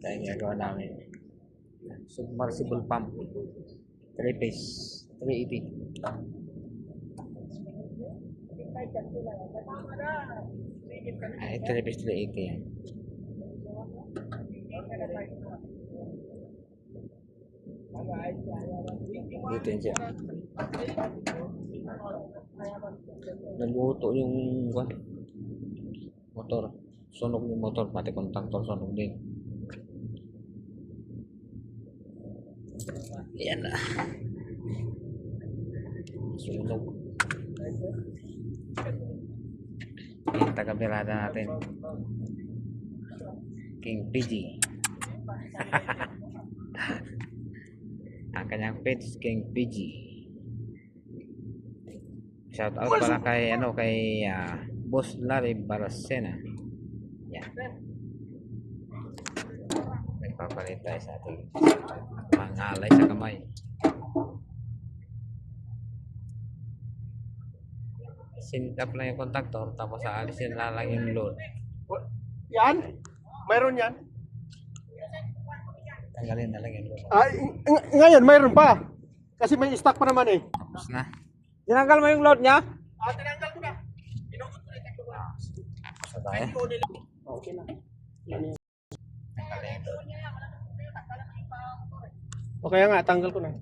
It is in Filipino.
Ito yung ginagawa namin. Submersible pump. 3 phase. 380. Ay, 3 phase 380 yan. Dito yun siya. Naluto yung motor. Sunog yung motor. Pati contactor sunog din. Yan na. Sunog. Yung taga-birada natin. King PG. Ang kanyang page King PG. Shout out pala kay Boss Larry Baracena. Yan. Nagpapalit tayo sa ating mangalay sa kamay. Sintap lang yung contactor tapos aalisin na lang yung load. Yan? Mayroon yan? Tanggalin na lang yung load. Ngayon, mayroon pa. Kasi may stock pa naman eh. Tapos na. Tinanggal mo yung load niya? Tinanggal ko na. Tapos na tayo. Okay na. Tanggalin yung load. O kaya nga, tanggal ko na.